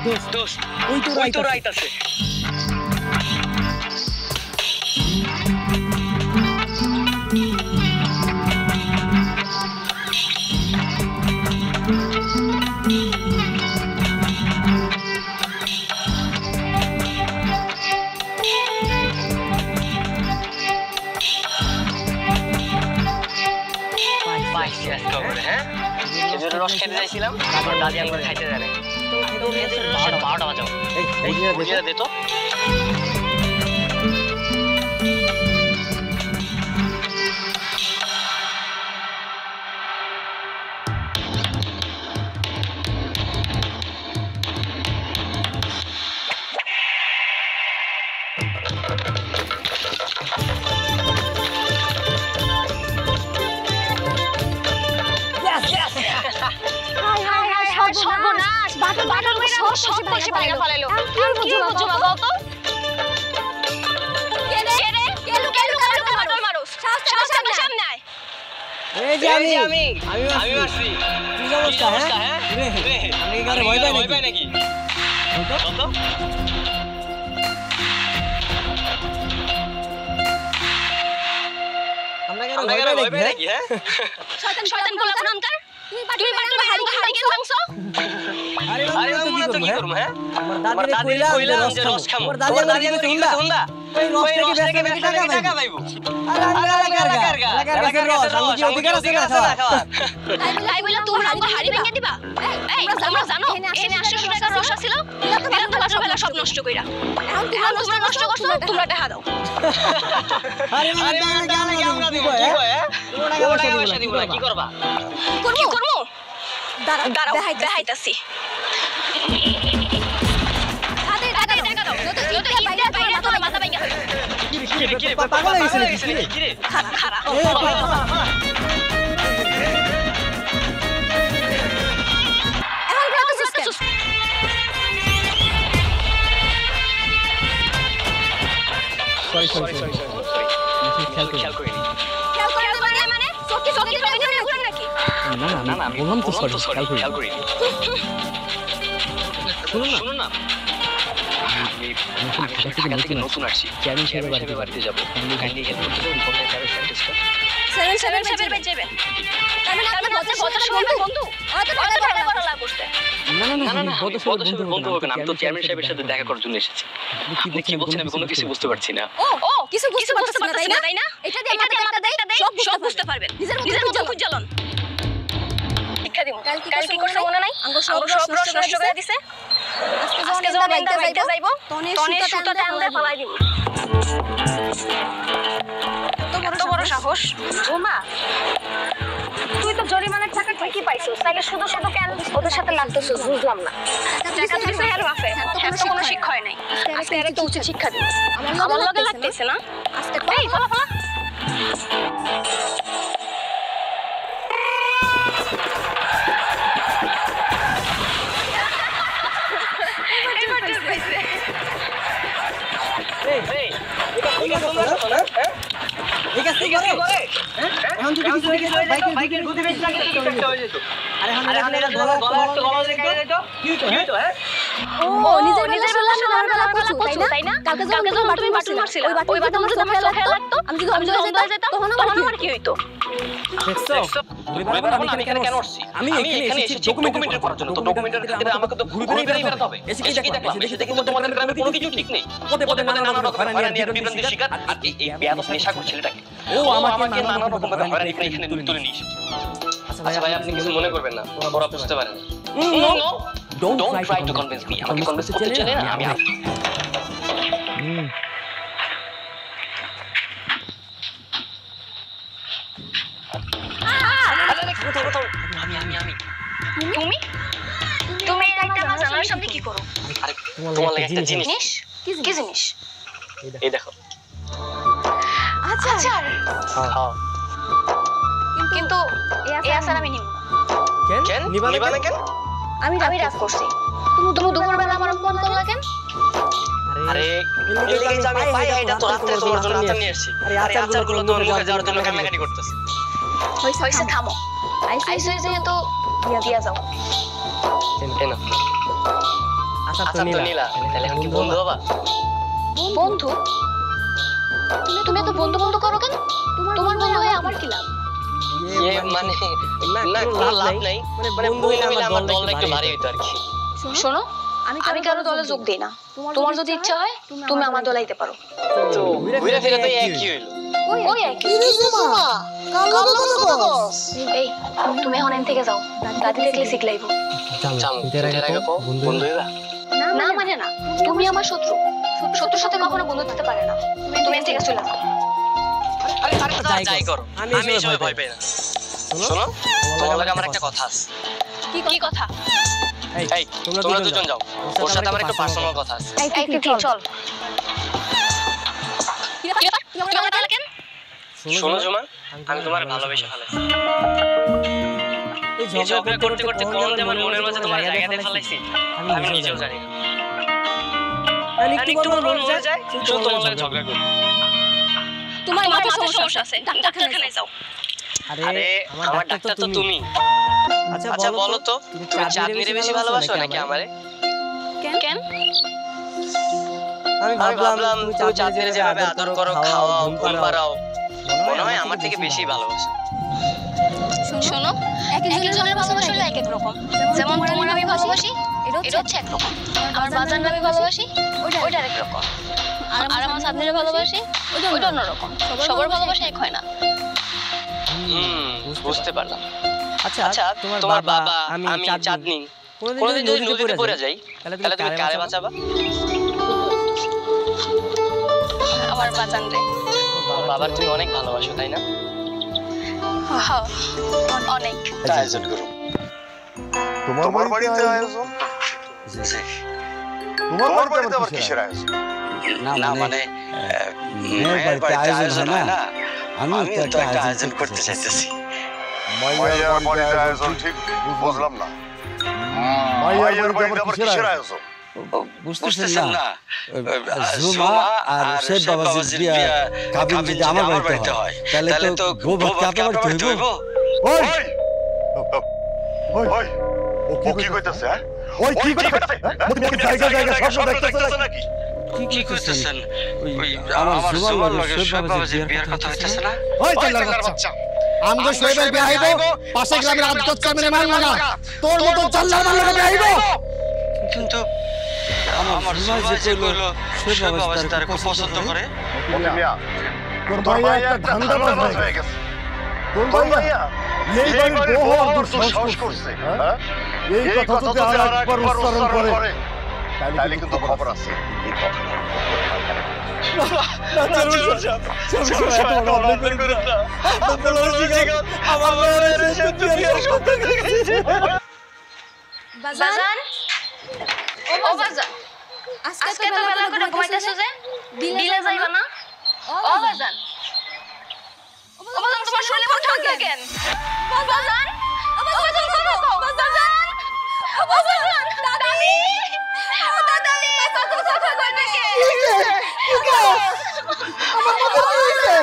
দোস্ত ওই তো রাইট আছে। রস খেতে চাইছিলাম, তারপর দাদি একবার খাইতে দেয় না। 12টা বাজাও। এই দে তো। সর্বনাশ, বাটন সব কষে বাইরে ফলাইলো। কি বুঝছো বাবা তো? কেন বাটন মারো? সামনে আয়। এই যে আমি মারছি। কি অবস্থা হ্যাঁ? আমি এখানে ভয় পাই নাকি? তো আমরা কেন ভয় পাই নাকি হ্যাঁ? শয়তান বলা কোন আমকার? তুমি বাটন হাড়ি কেন ভাঙছো? আরে আমরা তো কি করব হ্যাঁ? আমার দাদিরে কইলাম যে রস খামু। আমার দাদি আমাকে হুন্ডা এই রস থেকে বেশি টাকা পাইবো। আরে লাগার রস আমি কি অধিকার আছে না খাওয়া? তাই বলে তুমি আমাকে হাড়ি ভেঙে দিবা? এই তোমরা জানো এনে 800 টাকার রস ছিল, দিলাম তো বাসা সব নষ্ট কইরা। এখন তোমরা নষ্ট করছো, তোমরা টাকা দাও। আরে আমরা দিব কি কয় হ্যাঁ? তোমরা টাকা পয়সা দিব কি করবা? করবো দাঁড়াও দেখাইতাছি। টাকা দাও। যত ইটা বাইরে তোর মাথা ভাঙা হইছে। কি রে পাগল হয়ে গেছে কি রে? খারাপ এখন কত সুস্থ। সরি খেয়াল করিনি মানে চোখে ঘুরান নাকি? না আমি বললাম তো সরি খেয়াল করিনি। শুনুন না আমি ঢাকা থেকে নতুন আসছি, চেয়ারম্যান সাহেবের বাড়িতে যাব। কাইন্ডলি হেল্প করতে পারবেন? কোথায় যাবে অ্যাড্রেসটা? 77 বাই যাবে। তাহলে বন্ধু অত টাকা বড় লাভ করতে। না বন্ধু হবে না। আমি তো চেয়ারম্যান সাহেবের সাথে দেখা করার জন্য এসেছি। কি বলছেন আমি কোনো কিছু বুঝতে পারছি না। ও কিছু বুঝতে পারছেন না তাই না? এটা দিয়ে মাথা দেই সব বুঝতে পারবেন। নিজের মতো খুঁজ জ্বালন। শিক্ষা দিমু। কাল কি করছ মনে নাই? সব রস নষ্ট করে দিছে। আজকে যখন এন্ডা বাইতে যাইবো তনে সুতাটা আনলে ফলাই দিমু। এত বড় সাহস। ও মা তুই তো জরিমানার টাকা ঠিকই পাইছিস, তাইলে শুধু কেন ওদের সাথে লাগতেছিস বুঝলাম না। টাকা দিছে এর বাপে, এত কোনো শিক্ষা হয় নাই। আজকে এর তো উচিত শিক্ষা দিই। আমার লগে লাগতেছে না। আজকে এই ফলা এখন যদি কিছু দেখে বাইকের গতি বেশি লাগে তো একটা হয়ে যেত। আরে এখন এরা গলা দেখতো কি হতো হ্যাঁ? ও নিজের গলা তাই না? কালকে যখন বাটন মারছিল ওই বাটন যদি আমার চোখে লাগতো, আমি যদি অন্ধ হয়ে যেতাম তখন আমার কি হইতো? দেখছো আমি এখানে কেন আসছি? আমি এখানে এসেছি ডকুমেন্টারি করার জন্য। তো ডকুমেন্টারি ক্ষেত্রে আমাকে তো ঘুরে বেড়াতে হবে। এসে কি দেখলাম? এসে দেখি তো তোমাদের গ্রামে কোনো কিছু ঠিক নেই। পদে নানা রকম হয়রানি আর বিভ্রান্তির শিকার। আর এই বেয়াদব নেশাখোর ছেলেটাকে ও আমাকে নানা রকম ভাবে হয়রানি করে এখানে তুলে নিয়ে এসেছে। আচ্ছা ভাই আপনি কিছু মনে করবেন না, ওরা বুঝতে পারে না। No don't try to convince me. আমাকে কনভিন্স করতে চাইলে না আমি তুমি একটা আমার জানার সামনে কি করো? আরে তোমার লাগে একটা জিনিস। কি জিনিস? এই দেখো। আচ্ছা হ্যাঁ কিন্তু এই আসার আমি নিব না। কেন নিবা না কেন? আমি রাগ করছি। তুমি দুপুরবেলা আমার ফোন করলা কেন? আরে আরে এলিগে যে আমি পাই এটা তো রাতে তোমার জন্য রাতে নিয়ে আসি আরে আচারগুলো তোমার মুখে যাওয়ার জন্য কান্নাকাটি করতেছে হইছে থামো আইসো যেহেতু দিয়া যাও কেন আচ্ছা তো নীলা তাহলে এখন কি বন্ধু বাবা বন্ধু তুমি তো বন্ধু বন্ধু করো কেন তোমার বন্ধু হয়ে আমার কি লাভ মানে না কোনো লাভ নাই মানে বন্ধু মিলে আমার দলটা একটু ভারী হইতো আর কি শোনো আমি কারো দলে যোগ দেই না তোমার যদি ইচ্ছা হয় তুমি আমার দলে আইতে পারো তো ঘুরে ফিরে তো একই হইলো ওই একই এই তুমি এখন এখান থেকে যাও দাদি দেখলে শিখলাইবো বন্ধু হইবা না মানে না তুমি আমার শত্রু শত্রুর সাথে কখনো বন্ধু দিতে পারে না তুমি এখান থেকে চলে যাও আরে যাই করো আমি এসব ভয় পাই না শোনো তোমার লাগে আমার একটা কথা আছে কি কথা এই তোমরা দুজন যাও ওর সাথে আমার একটা পার্সোনাল কথা আছে এই চল তুমি আমার দলে কেন শোনো জুমা আমি তোমার ভালোবেসে ফেলেছি এই ঝগড়া করতে করতে কোন আমার মনের মাঝে তোমার জায়গাতে ফেলাইছি আমি নিজেও জানি না আমি একটু মনে যায় শুধু তোমার লাগে ঝগড়া করি তোমার মাথায় সমস্যা আছে ডাক্তারখানায় যাও আরে আমার ডাক্তার তো তুমি আচ্ছা বলো তো তুমি চাঁদনিরে বেশি ভালোবাসো নাকি আমারে কেন আমি ভাবলাম তুমি চাঁদনিরে যেভাবে আদর করো খাওয়াও ঘুম পাড়াও মনে হয় আমার থেকে বেশি ভালোবাসো শোনো একজনের ভালোবাসা হলো এক এক রকম যেমন তোমার আমি ভালোবাসি এটা হচ্ছে এক রকম আমার বাজান আমি ভালোবাসি ওইটা আরেক রকম আর আমার সামনের ভালোবাসি ওইটা অন্য রকম সবার ভালোবাসা এক হয় না বুঝতে পারলাম আচ্ছা তোমার বাবা আমি চাঁদনি কোনদিন যদি নদীতে পড়ে যাই তাহলে তুমি কারে বাঁচাবা আমার বাজান রে তোমার বাবার তুমি অনেক ভালোবাসো তাই না হ্যাঁ অনেক আয়োজন করো তোমার বাড়িতে আয়োজন তোমার বাড়িতে আবার কিসের আয়োজন না মানে মেয়ের বাড়িতে আয়োজন হয় না আমি তো একটা আয়োজন করতে চাইতেছি মাইয়ার বাড়িতে আয়োজন ঠিক বুঝলাম না মাইয়ার বাড়িতে আবার কিসের আয়োজন বুঝতেছেন না জুমা আর শেখ বাবাজির বিয়া কাবিন যদি আমার বাড়িতে হয় তাহলে তো গোবর কাপড় বাড়িতে হইব ওই ওই ও কি কইতাছে হ্যাঁ ওই কি কইতাছে তুমি কি জায়গা সব দেখতেছ নাকি কি করতেছেন ওই আমার জুমার লগে শেখ বাবাজির বিয়ার কথা হইতাছে না ওই চাল্লার বাচ্চা আমগো শোয়েবের বিয়া হইব পাশে গ্রামের আব্দুল সামিনের মান লাগা তোর মত চাল্লার মান লাগা বিয়া হইব কিন্তু আমার জুমাই যে কইলো শেখ বাবাজি তার খুব পছন্দ করে মিয়া তোর ভাইয়া একটা ধান্দাবাজ হয়ে গেছে তোর ভাইয়া এই বাড়ির বউ আর সাহস করছে হ্যাঁ এই কথা যদি আর একবার উচ্চারণ করে তাহলে কিন্তু খবর আছে এই কথা বাজান ও বাজান আজকে তো বেলা করে ঘুমাইতেছো যে বিলে যাইবা না ও বাজান তোমার শরীরে মন ঠান্ডা কেন বাজান ও বাজান দাদি দাদি কত কথা কইবে কে আমার মত হইছে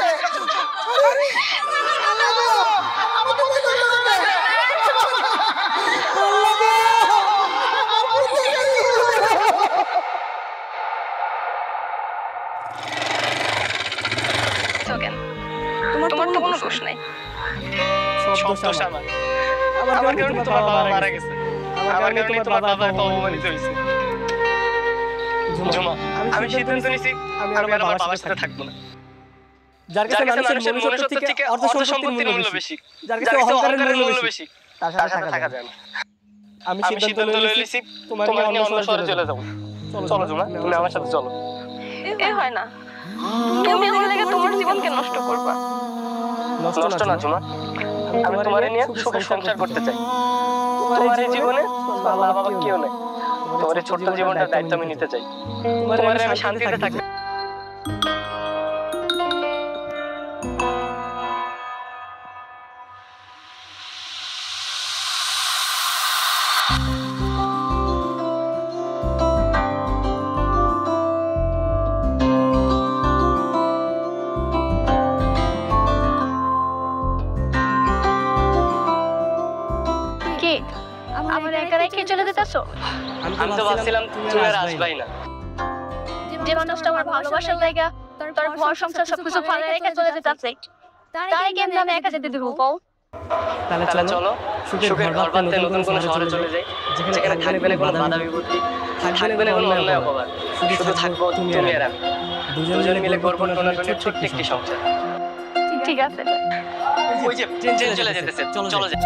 তোমার তো কোনো দোষ নাই সব দোষ আমার কারণে তোমার বাবা মারা গেছে আমার কারণে তোমার বাবা অপমানিত হইছে জুমা আমি সিদ্ধান্ত নিছি আমি আর আমার বাবার সাথে থাকবো না যার কাছে মানুষের মনুষ্যত্ব থেকে অর্থ সম্পত্তির মূল্য বেশি যার কাছে অহংকারের মূল্য বেশি তার সাথে থাকা যায় না আমি সিদ্ধান্ত লইছি তোমার অন্য শহরে চলে যাব চলো জুমা তুমি আমার সাথে চলো এ হয় না তুমি আমার লাগি তোমার জীবনকে নষ্ট করবা নষ্ট না জুমা আমি তোমারে নিয়ে সুখে সংসার করতে চাই তোমার এই জীবনে বাবা বাবা কেউ নেই তোমার এই ছোট্ট জীবনটার দায়িত্ব আমি নিতে চাই তোমার আমি শান্তিতে থাকতে আমার একা রেখে চলে যেতেছো? আমি তো ভাবছিলাম তুমি আর আসবাই না। যে মানুষটা আমার ভালোবাসার জায়গা, তোর ঘর সংসার সবকিছু ফালে রেখে চলে যেতেছে, তাই কেমন আমি একা যেতে দেবো কও? তাহলে চলো সুখের ঘর বাঁধতে নতুন কোনো শহরে চলে যাই, যেখানে থাকবে না কোনো বাধা বিপত্তি, থাকবে না কোনো অন্যায় অপবাদ, শুধু থাকবো তুমি আর আমি, দুজনে মিলে করবো টোনাটনের ছোট্ট একটি সংসার। ঠিক আছে। ওই যে ট্রেন চলে যেতেছে, চলো যাই।